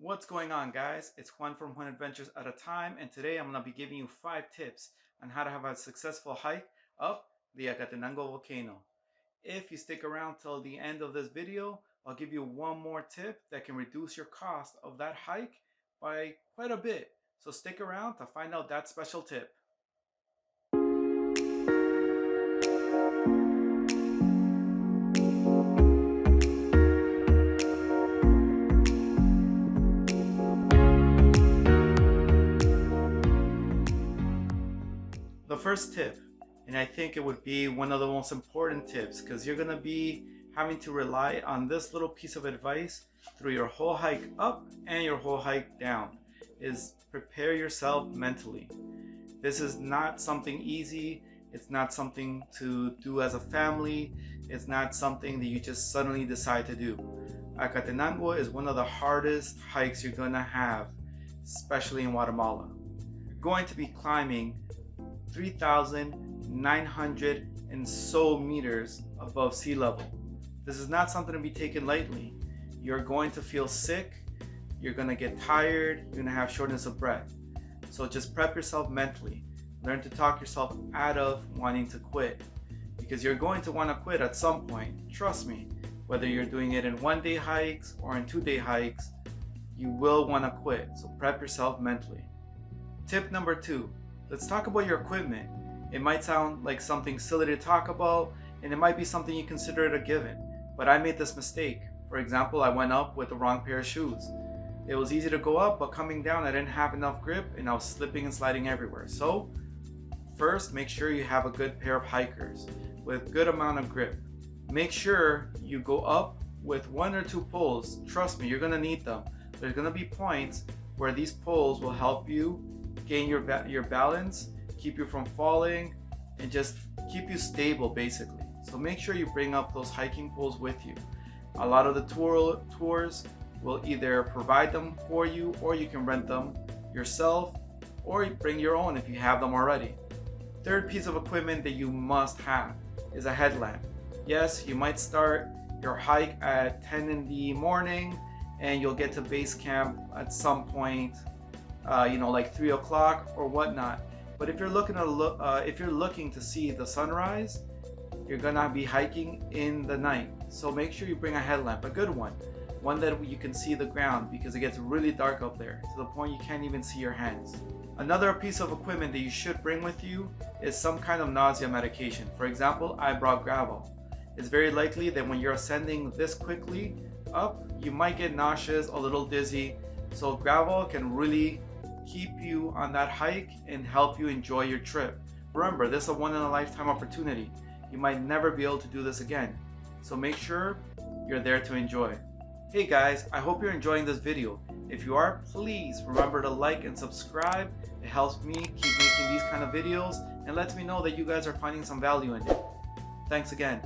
What's going on, guys? It's Juan from Juan Adventures at a Time, and today I'm going to be giving you 5 tips on how to have a successful hike up the Acatenango Volcano. If you stick around till the end of this video, I'll give you one more tip that can reduce your cost of that hike by quite a bit. So stick around to find out that special tip. The first tip, and I think it would be one of the most important tips because you're going to be having to rely on this little piece of advice through your whole hike up and your whole hike down, is prepare yourself mentally. This is not something easy. It's not something to do as a family. It's not something that you just suddenly decide to do. Acatenango is one of the hardest hikes you're going to have, especially in Guatemala. You're going to be climbing 3,900 and so meters above sea level. This is not something to be taken lightly. You're going to feel sick, you're going to get tired, you're going to have shortness of breath. So just prep yourself mentally. Learn to talk yourself out of wanting to quit, because you're going to want to quit at some point. Trust me, whether you're doing it in 1-day hikes or in 2-day hikes, you will want to quit. So prep yourself mentally. Tip number 2. Let's talk about your equipment. It might sound like something silly to talk about, and it might be something you consider it a given, but I made this mistake. For example, I went up with the wrong pair of shoes. It was easy to go up, but coming down I didn't have enough grip and I was slipping and sliding everywhere. So first, make sure you have a good pair of hikers with good amount of grip. Make sure you go up with 1 or 2 poles. Trust me, you're gonna need them. There's gonna be points where these poles will help you gain your balance, keep you from falling, and just keep you stable basically. So make sure you bring up those hiking poles with you. A lot of the tours will either provide them for you, or you can rent them yourself, or you bring your own if you have them already. Third piece of equipment that you must have is a headlamp. Yes, you might start your hike at 10 in the morning and you'll get to base camp at some point like 3 o'clock or whatnot. But if you're looking to see the sunrise, you're gonna be hiking in the night. So make sure you bring a headlamp, a good one that you can see the ground, because it gets really dark up there to the point you can't even see your hands. Another piece of equipment that you should bring with you is some kind of nausea medication. For example, I brought gravel. It's very likely that when you're ascending this quickly up, you might get nauseous, a little dizzy. So gravel can really keep you on that hike and help you enjoy your trip. Remember, this is a one-in-a-lifetime opportunity. You might never be able to do this again. So make sure you're there to enjoy. Hey guys, I hope you're enjoying this video. If you are, please remember to like and subscribe. It helps me keep making these kind of videos and lets me know that you guys are finding some value in it. Thanks again.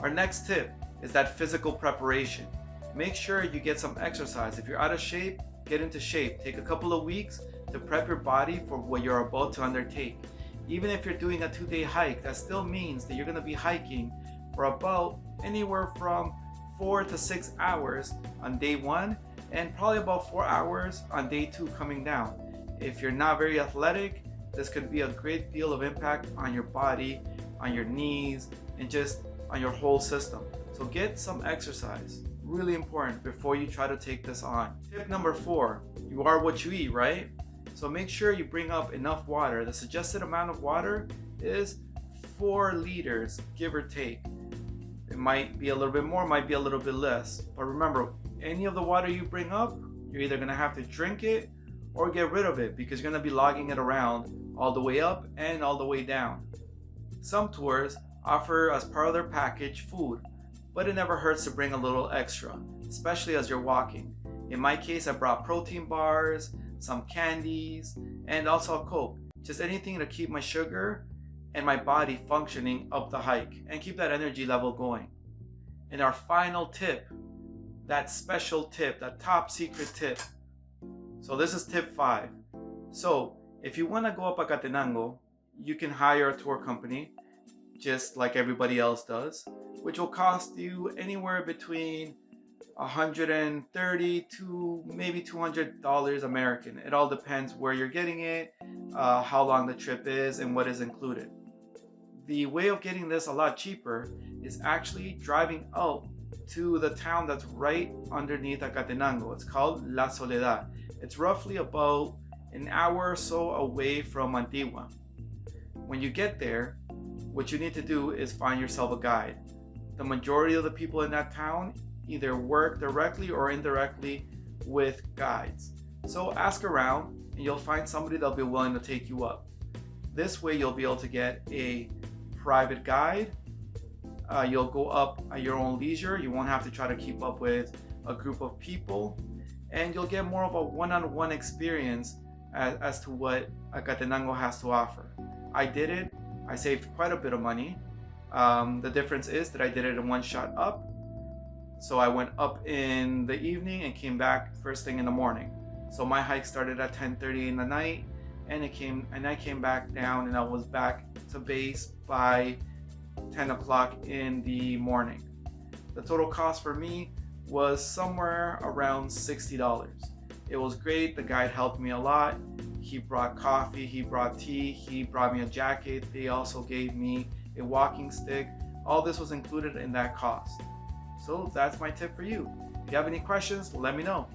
Our next tip is that physical preparation. Make sure you get some exercise. If you're out of shape, get into shape. Take a couple of weeks to prep your body for what you're about to undertake. Even if you're doing a 2-day hike, that still means that you're going to be hiking for about anywhere from 4 to 6 hours on day 1 and probably about 4 hours on day 2 coming down. If you're not very athletic, this could be a great deal of impact on your body, on your knees, and just on your whole system. So get some exercise. Really important before you try to take this on. Tip number 4, you are what you eat, right? So make sure you bring up enough water. The suggested amount of water is 4 liters, give or take. It might be a little bit more, might be a little bit less. But remember, any of the water you bring up, you're either gonna have to drink it or get rid of it, because you're gonna be logging it around all the way up and all the way down. Some tours offer as part of their package food, but it never hurts to bring a little extra, especially as you're walking. In my case, I brought protein bars, some candies, and also a Coke. Just anything to keep my sugar and my body functioning up the hike and keep that energy level going. And our final tip, that special tip, that top secret tip. So this is tip 5. So if you want to go up Acatenango, you can hire a tour company just like everybody else does, which will cost you anywhere between $130 to maybe $200 American. It all depends where you're getting it, how long the trip is, and what is included. The way of getting this a lot cheaper is actually driving out to the town that's right underneath Acatenango. It's called La Soledad. It's roughly about an hour or so away from Antigua. When you get there, what you need to do is find yourself a guide. The majority of the people in that town either work directly or indirectly with guides. So ask around and you'll find somebody that'll be willing to take you up. This way you'll be able to get a private guide. You'll go up at your own leisure. You won't have to try to keep up with a group of people, and you'll get more of a one-on-one experience as to what Acatenango has to offer. I did it. I saved quite a bit of money. The difference is that I did it in one shot up. So I went up in the evening and came back first thing in the morning. So my hike started at 10:30 in the night, and I came back down, and I was back to base by 10 o'clock in the morning. The total cost for me was somewhere around $60. It was great. The guide helped me a lot. He brought coffee, he brought tea, he brought me a jacket. They also gave me a walking stick. All this was included in that cost. So that's my tip for you. If you have any questions, let me know.